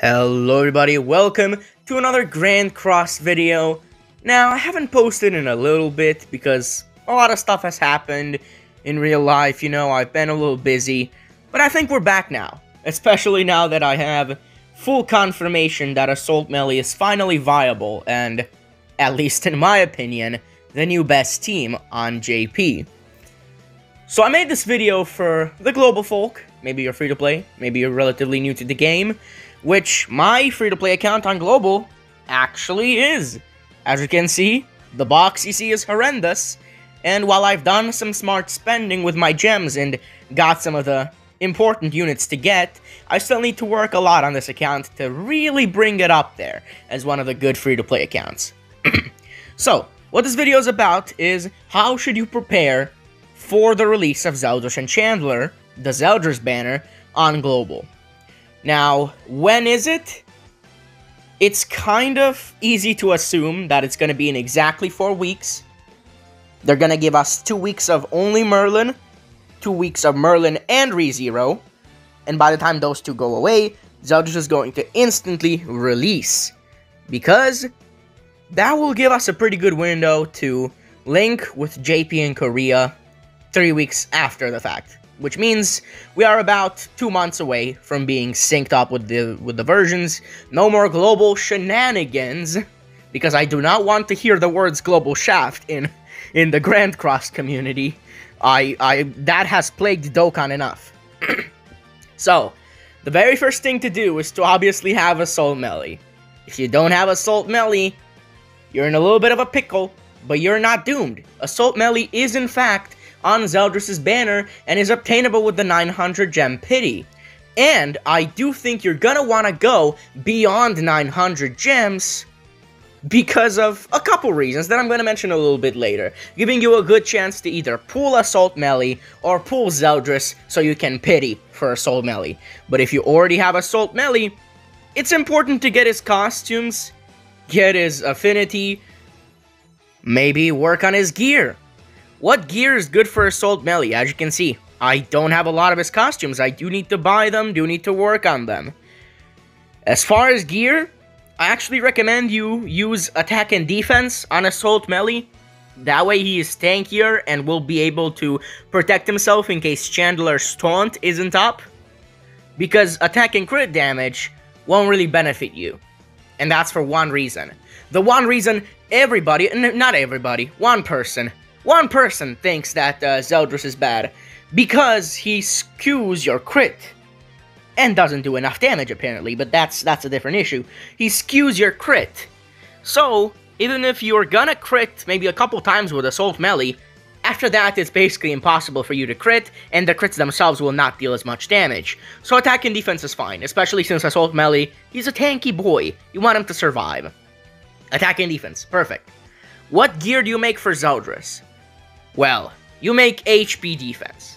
Hello everybody, welcome to another Grand Cross video. Now, I haven't posted in a little bit because a lot of stuff has happened in real life, I've been a little busy. But I think we're back now, especially now that I have full confirmation that Assault Melee is finally viable and, at least in my opinion, the new best team on JP. So I made this video for the global folk. Maybe you're free to play, maybe you're relatively new to the game, which my free-to-play account on Global actually is. As you can see, the box you see is horrendous, and while I've done some smart spending with my gems and got some of the important units to get, I still need to work a lot on this account to really bring it up there as one of the good free-to-play accounts. So, what this video is about is how should you prepare for the release of Zeldris and Chandler, the Zeldris banner, on Global. Now, when is it? It's kind of easy to assume that it's going to be in exactly 4 weeks. They're going to give us 2 weeks of only Merlin, 2 weeks of Merlin and ReZero, and by the time those two go away, Zeldris is going to instantly release, because that will give us a pretty good window to link with JP in Korea 3 weeks after the fact. Which means we are about 2 months away from being synced up with the versions. No more global shenanigans, because I do not want to hear the words global shaft in the Grand Cross community. That has plagued Dokkan enough. So, the very first thing to do is to obviously have Assault Melee. If you don't have Assault Melee, you're in a little bit of a pickle, but you're not doomed. Assault Melee is in fact on Zeldris' banner and is obtainable with the 900 gem pity. And I do think you're gonna want to go beyond 900 gems because of a couple reasons that I'm gonna mention a little bit later, giving you a good chance to either pull Assault Melee or pull Zeldris so you can pity for Assault Melee. But if you already have Assault Melee, it's important to get his costumes, get his affinity, maybe work on his gear. What gear is good for Assault Melee? As you can see, I don't have a lot of his costumes. I do need to buy them, do need to work on them. As far as gear, I actually recommend you use attack and defense on Assault Melee. That way he is tankier and will be able to protect himself in case Chandler's taunt isn't up. Because attack and crit damage won't really benefit you. And that's for one reason. The one reason everybody, not everybody, one person thinks that Zeldris is bad because he skews your crit and doesn't do enough damage apparently, but that's a different issue. He skews your crit. So, even if you're gonna crit maybe a couple times with Assault Melee, after that it's basically impossible for you to crit, and the crits themselves will not deal as much damage. So attack and defense is fine, especially since Assault Melee, he's a tanky boy. You want him to survive. Attack and defense, perfect. What gear do you make for Zeldris? Well, you make HP defense.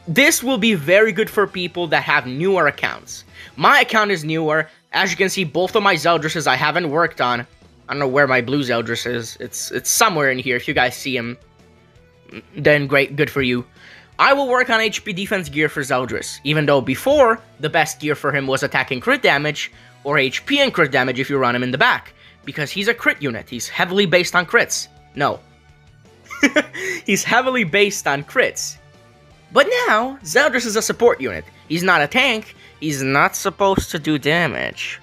This will be very good for people that have newer accounts. My account is newer. As you can see, both of my Zeldrises I haven't worked on. I don't know where my blue Zeldris is. It's somewhere in here. If you guys see him, then great, good for you. I will work on HP defense gear for Zeldris, even though before, the best gear for him was attack and crit damage, or HP and crit damage if you run him in the back. Because he's a crit unit. He's heavily based on crits. No. He's heavily based on crits. But now, Zeldris is a support unit. He's not a tank. He's not supposed to do damage.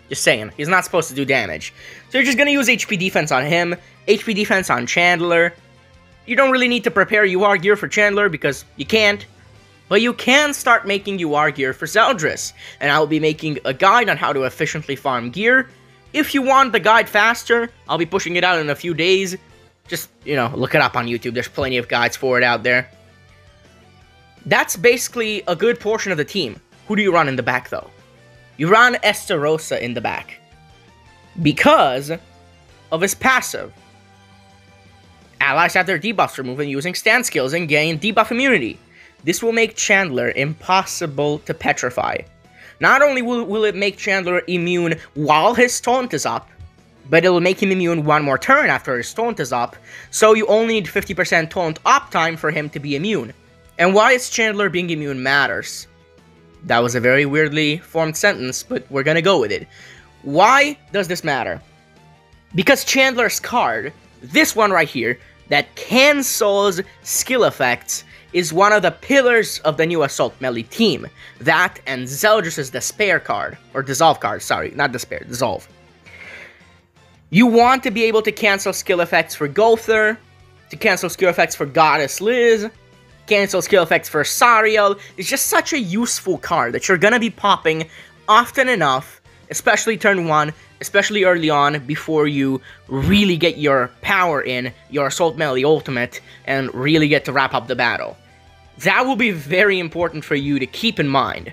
Just saying, he's not supposed to do damage. So you're just gonna use HP defense on him, HP defense on Chandler. You don't really need to prepare UR gear for Chandler because you can't. But you can start making UR gear for Zeldris. And I will be making a guide on how to efficiently farm gear. If you want the guide faster, I'll be pushing it out in a few days. Just, look it up on YouTube. There's plenty of guides for it out there. That's basically a good portion of the team. Who do you run in the back, though? You run Esterosa in the back. Because of his passive. Allies have their debuffs removed using stand skills and gain debuff immunity. This will make Chandler impossible to petrify. Not only will it make Chandler immune while his taunt is up, but it'll make him immune one more turn after his taunt is up, so you only need 50% taunt uptime for him to be immune. And why is Chandler being immune matters. That was a very weirdly formed sentence, but we're gonna go with it. Why does this matter? Because Chandler's card, this one right here, that cancels skill effects, is one of the pillars of the new Assault Melee team. That and Zeldris' Despair card, or Dissolve card, sorry, not Despair, Dissolve. You want to be able to cancel skill effects for Gother, to cancel skill effects for Goddess Liz, cancel skill effects for Sariel. It's just such a useful card that you're gonna be popping often enough, especially turn 1, especially early on, before you really get your power in, your Assault Melee ultimate, and really get to wrap up the battle. That will be very important for you to keep in mind.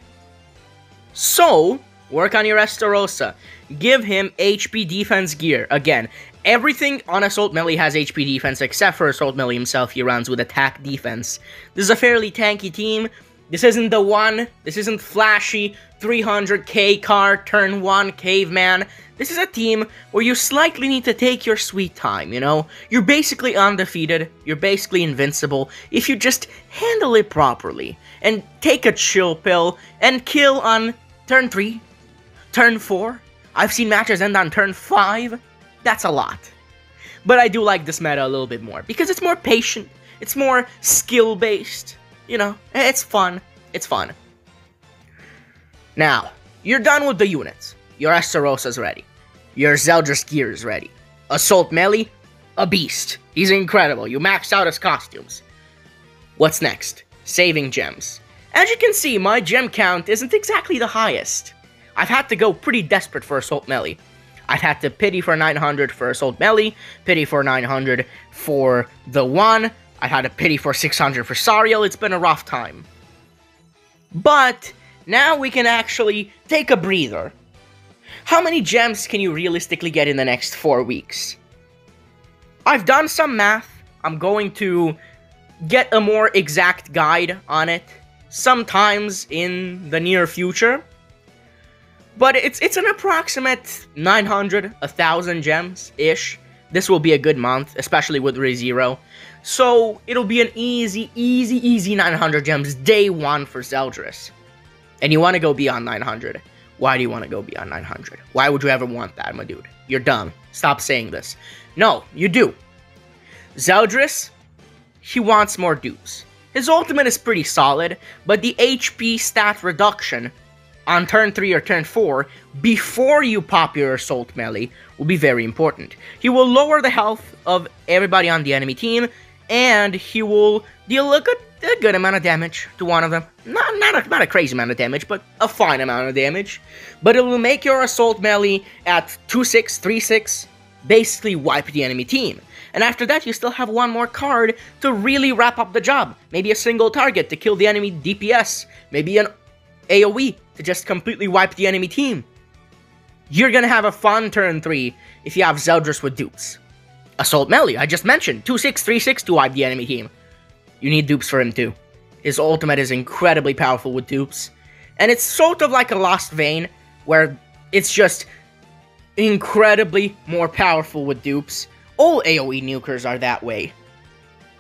So, work on your Estarossa. Give him HP defense gear. Again, everything on Assault Melee has HP defense except for Assault Melee himself. He runs with attack defense. This is a fairly tanky team. This isn't the one. This isn't flashy 300k card, turn 1 caveman. This is a team where you slightly need to take your sweet time, you know? You're basically undefeated. You're basically invincible if you just handle it properly. And take a chill pill and kill on turn 3, turn 4. I've seen matches end on turn 5. That's a lot. But I do like this meta a little bit more, because it's more patient, it's more skill-based, you know, it's fun, it's fun. Now, you're done with the units. Your Estarossa's ready. Your Zeldris gear is ready. Assault Melee, a beast. He's incredible. You maxed out his costumes. What's next? Saving gems. As you can see, my gem count isn't exactly the highest. I've had to go pretty desperate for Assault Melee. I've had to pity for 900 for Assault Melee, pity for 900 for the 1, I've had to pity for 600 for Sariel. It's been a rough time. But now we can actually take a breather. How many gems can you realistically get in the next 4 weeks? I've done some math. I'm going to get a more exact guide on it sometimes in the near future. But it's an approximate 900, 1,000 gems-ish. This will be a good month, especially with ReZero. So, it'll be an easy 900 gems day 1 for Zeldris. And you want to go beyond 900. Why do you want to go beyond 900? Why would you ever want that, my dude? You're dumb. Stop saying this. No, you do. Zeldris, he wants more dupes. His ultimate is pretty solid, but the HP stat reduction on turn 3 or turn 4, before you pop your Assault Melee, will be very important. He will lower the health of everybody on the enemy team, and he will deal a good amount of damage to one of them. Not a crazy amount of damage, but a fine amount of damage. But it will make your Assault Melee at 2-6, 3-6, basically wipe the enemy team. And after that, you still have one more card to really wrap up the job. Maybe a single target to kill the enemy DPS. Maybe an AoE to just completely wipe the enemy team. You're gonna have a fun turn 3 if you have Zeldris with dupes. Assault Melee, I just mentioned, 2-6, 3-6 to wipe the enemy team. You need dupes for him too. His ultimate is incredibly powerful with dupes. And it's sort of like a Lost Vein, where it's just incredibly more powerful with dupes. All AoE nukers are that way.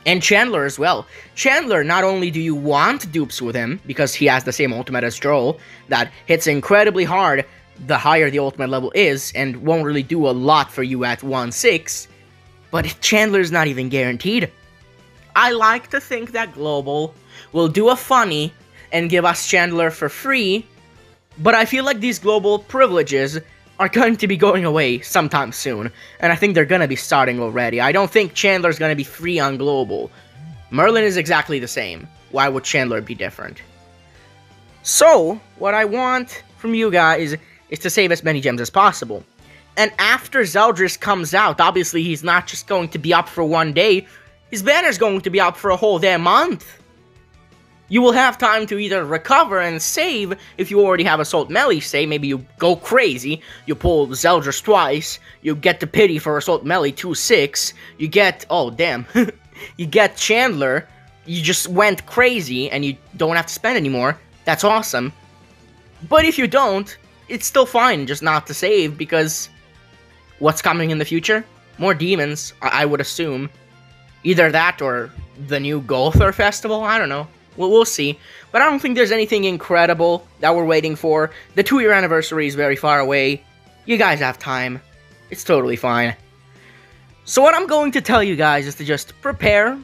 And Chandler as well. Chandler, not only do you want dupes with him, because he has the same ultimate as Joel, that hits incredibly hard the higher the ultimate level is, and won't really do a lot for you at 1-6, but Chandler's not even guaranteed. I like to think that Global will do a funny and give us Chandler for free, but I feel like these global privileges are going to be going away sometime soon, and I think they're going to be starting already. I don't think Chandler's going to be free on Global. Merlin is exactly the same. Why would Chandler be different? So, what I want from you guys is to save as many gems as possible. And after Zeldris comes out, obviously he's not just going to be up for one day, his banner's going to be up for a whole damn month. You will have time to either recover and save if you already have Assault Melee, say, maybe you go crazy, you pull Zeldris twice, you get the pity for Assault Melee 2-6, you get, oh damn, you get Chandler, you just went crazy and you don't have to spend anymore, that's awesome. But if you don't, it's still fine just not to save, because what's coming in the future? More demons, I would assume. Either that or the new Gother Festival, I don't know. Well, we'll see. But I don't think there's anything incredible that we're waiting for. The 2-year anniversary is very far away. You guys have time. It's totally fine. So what I'm going to tell you guys is to just prepare.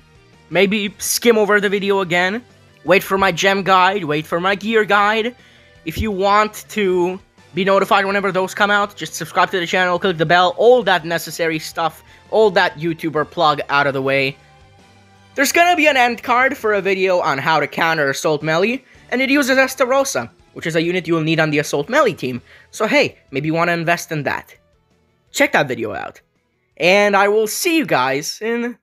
Maybe skim over the video again. Wait for my gem guide. Wait for my gear guide. If you want to be notified whenever those come out, just subscribe to the channel, click the bell, all that necessary stuff, all that YouTuber plug out of the way. There's gonna be an end card for a video on how to counter Assault Melee, and it uses Estarossa, which is a unit you will need on the Assault Melee team, so hey, maybe you want to invest in that. Check that video out. And I will see you guys in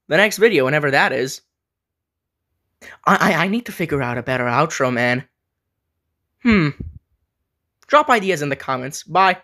the next video, whenever that is. I need to figure out a better outro, man. Drop ideas in the comments. Bye.